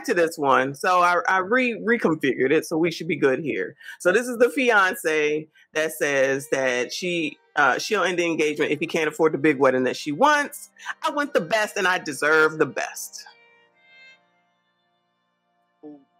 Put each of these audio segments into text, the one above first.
to this one. So I reconfigured it, so we should be good here. So this is the fiance that says that she'll end the engagement if he can't afford the big wedding that she wants. I want the best and I deserve the best.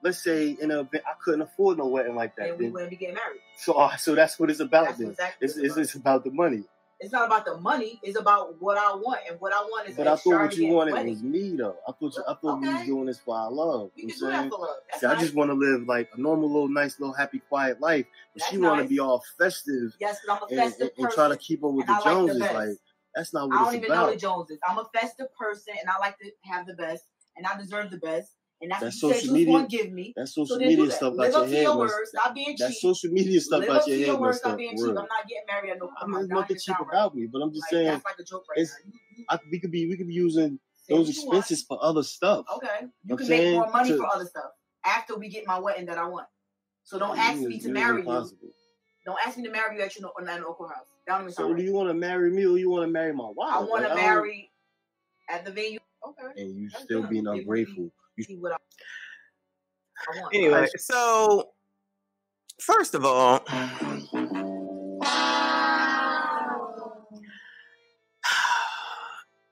Let's say in an event I couldn't afford no wedding like that. And we wouldn't be getting married. So that's what it's about then. Exactly it's about the money. It's not about the money. It's about what I want, and what I want is. But I thought what you wanted was me, though. I thought we was doing this for our love. You can do that for love. See, I just want to live like a normal, little, nice, little, happy, quiet life. But she want to be all festive. Yes, but I'm a festive person. And try to keep up with the Joneses. Like that's not what it's about. I don't even know the Joneses. I'm a festive person, and I like to have the best, and I deserve the best. And that's what social media. Want to give me. That's social media stuff out your head. Stop being cheap. That's social media stuff out your head. Words, stop being cheap. I'm not getting married at no point. There's nothing cheap about me, but I'm just saying. That's like a joke right now. We could be using those expenses for other stuff. Okay, you can make more money for other stuff after we get my wedding that I want. So don't ask me to marry you. Don't ask me to marry you at your local house. That don't even sound right. So do you want to marry me or you want to marry my wife? I want to marry at the venue. Okay. And you still being ungrateful. Anyway, so first of all,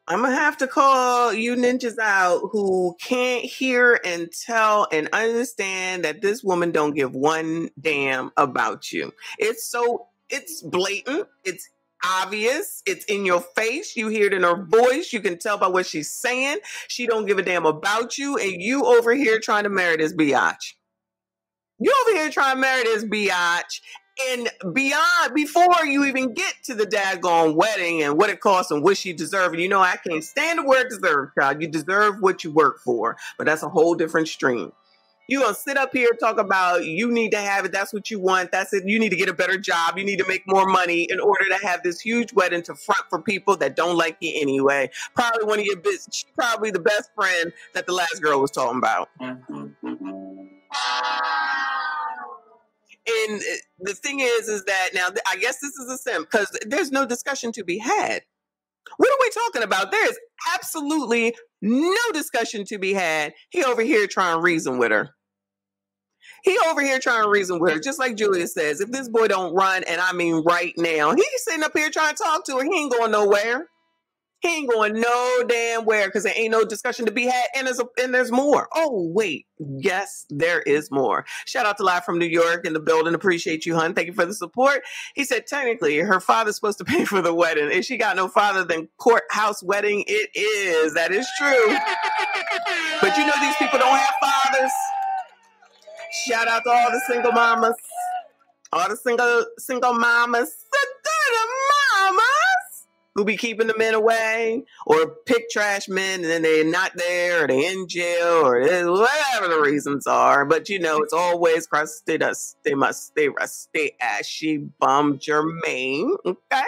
I'm going to have to call you ninjas out who can't hear and tell and understand that this woman don't give one damn about you. It's blatant. It's obvious. It's in your face. You hear it in her voice. You can tell by what she's saying. She don't give a damn about you. And you over here trying to marry this biatch. You over here trying to marry this biatch. And before you even get to the daggone wedding and what it costs and what she deserves. And you know, I can't stand the word deserve, child. You deserve what you work for. But that's a whole different stream. You're going to sit up here and talk about you need to have it. That's what you want. That's it. You need to get a better job. You need to make more money in order to have this huge wedding to front for people that don't like you anyway. Probably one of your business, probably the best friend that the last girl was talking about. And the thing is that now I guess this is a simp because there's no discussion to be had. What are we talking about? There's absolutely no discussion to be had. He over here trying to reason with her. Just like Julia says, if this boy don't run, and I mean right now, he's sitting up here trying to talk to her. He ain't going nowhere. He ain't going no damn where because there ain't no discussion to be had. And there's more. Oh, wait. Yes, there is more. Shout out to Live from New York in the building. Appreciate you, hun. Thank you for the support. He said, technically, her father's supposed to pay for the wedding. If she got no father, then courthouse wedding it is. That is true. But you know these people don't have fathers. Shout out to all the single mamas. All the single mamas. Who be keeping the men away or pick trash men and then they're not there or they're in jail or whatever the reasons are. But you know, it's always crusty dust. They must stay rusty, ashy, bum, Jermaine. Okay.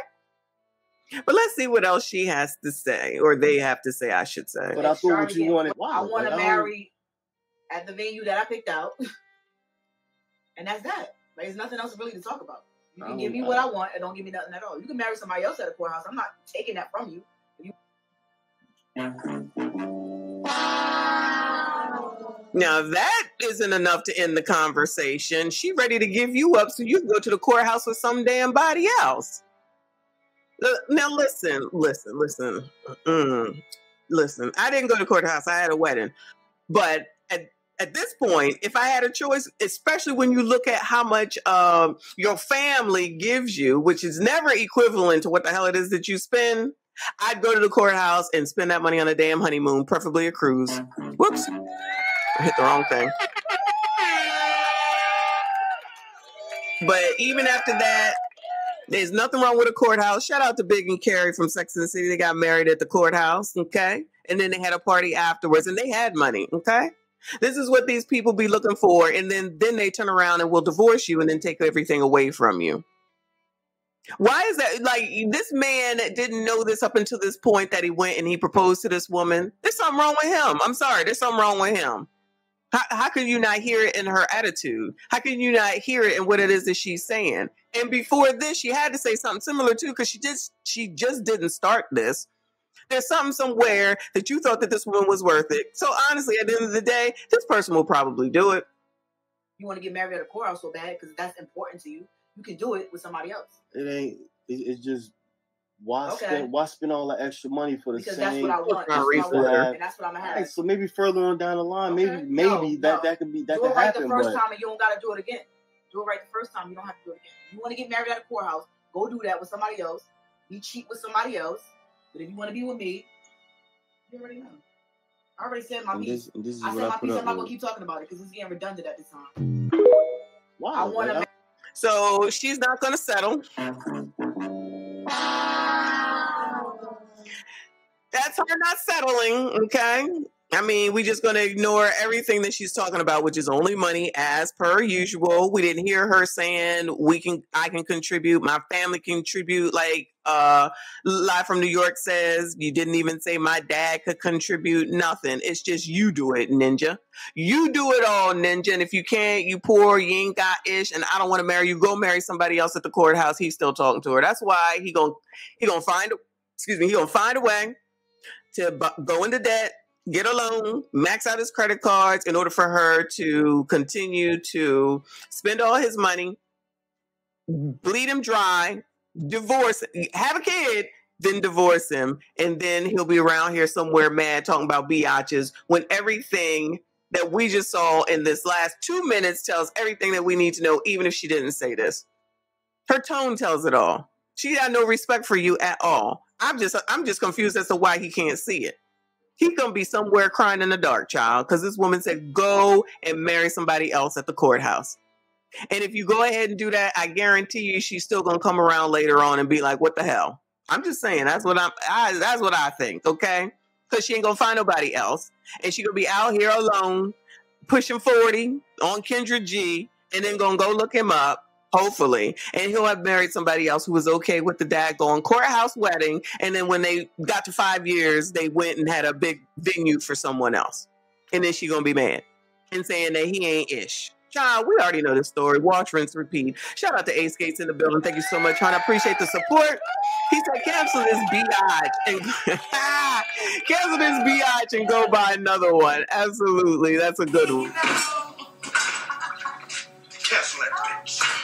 But let's see what else she has to say, or they have to say, I should say. But I thought what you wanted. I want to marry at the venue that I picked out. And that's that. Like, there's nothing else really to talk about. You can give me what I want and don't give me nothing at all. You can marry somebody else at a courthouse. I'm not taking that from you. Now that isn't enough to end the conversation. She ready to give you up so you can go to the courthouse with some damn body else. Now listen. Listen. I didn't go to the courthouse. I had a wedding. But at this point, if I had a choice, especially when you look at how much your family gives you, which is never equivalent to what the hell it is that you spend, I'd go to the courthouse and spend that money on a damn honeymoon, preferably a cruise. Whoops. I hit the wrong thing. But even after that, there's nothing wrong with a courthouse. Shout out to Big and Carrie from Sex and the City. They got married at the courthouse, okay? And then they had a party afterwards, and they had money, okay? This is what these people be looking for, and then they turn around and will divorce you and then take everything away from you. Why is that? Like, this man didn't know this up until this point that he went and he proposed to this woman. There's something wrong with him. I'm sorry. There's something wrong with him. How can you not hear it in her attitude? How can you not hear it in what it is that she's saying? And before this, she had to say something similar too, because she just didn't start this. There's something somewhere that you thought that this woman was worth it. So honestly, at the end of the day, this person will probably do it. You want to get married at a courthouse so bad because that's important to you. You can do it with somebody else. It ain't. It's just why spend all the extra money for the because same? That's what I want. That's what I want. And that's what I'm gonna have. Right, so maybe further on down the line, maybe that could be that. Do it right the first time, and you don't gotta do it again. Do it right the first time. You don't have to do it again. If you want to get married at a courthouse, go do that with somebody else. Be cheap with somebody else. But if you want to be with me, you already know. I already said my piece. I said my piece. I'm not gonna keep talking about it because it's getting redundant at this time. Wow. I want to. So she's not gonna settle. That's her not settling, okay? I mean, we're just going to ignore everything that she's talking about, which is only money, as per usual. We didn't hear her saying I can contribute, my family contribute, like Live from New York says. You didn't even say my dad could contribute. Nothing. It's just you do it, Ninja. You do it all, Ninja. And if you can't, you poor, you ain't got ish, and I don't want to marry you, go marry somebody else at the courthouse. He's still talking to her. That's why he gonna find a way to go into debt, get a loan, max out his credit cards in order for her to continue to spend all his money, bleed him dry, divorce, have a kid, then divorce him. And then he'll be around here somewhere mad talking about biatches when everything that we just saw in this last 2 minutes tells everything that we need to know, even if she didn't say this. Her tone tells it all. She got no respect for you at all. I'm just confused as to why he can't see it. He's going to be somewhere crying in the dark, child, because this woman said, go and marry somebody else at the courthouse. And if you go ahead and do that, I guarantee you she's still going to come around later on and be like, what the hell? I'm just saying, that's what I think, okay? Because she ain't going to find nobody else. And she going to be out here alone, pushing 40 on Kendra G, and then going to go look him up. Hopefully. And he'll have married somebody else who was okay with the daggone courthouse wedding. And then when they got to 5 years, they went and had a big venue for someone else. And then she gonna be mad and saying that he ain't ish. Child, we already know this story. Watch, rinse, repeat. Shout out to Ace Gates in the building. Thank you so much, hon. I appreciate the support. He said, cancel this biatch and cancel this biatch and go buy another one. Absolutely. That's a good one. Cancel that bitch.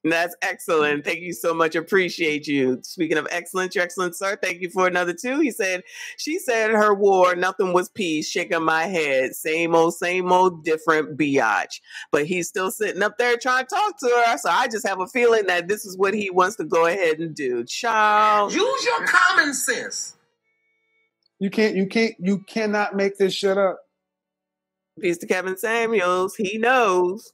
That's excellent. Thank you so much. Appreciate you. Speaking of excellent, you're excellent, sir. Thank you for another 2. She said her war, nothing was peace, shaking my head. Same old, different biatch. But he's still sitting up there trying to talk to her. So I just have a feeling that this is what he wants to go ahead and do. Child. Use your common sense. You cannot make this shit up. Peace to Kevin Samuels. He knows.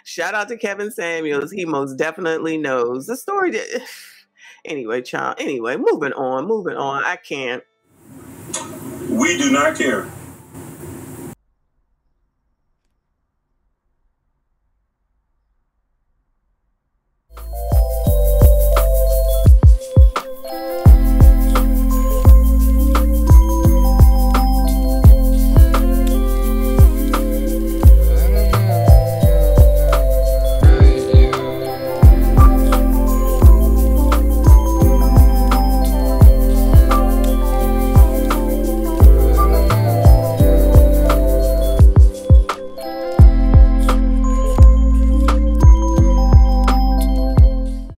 Shout out to Kevin Samuels. He most definitely knows. The story that... Anyway, child. Anyway, moving on. I can't. We do not care.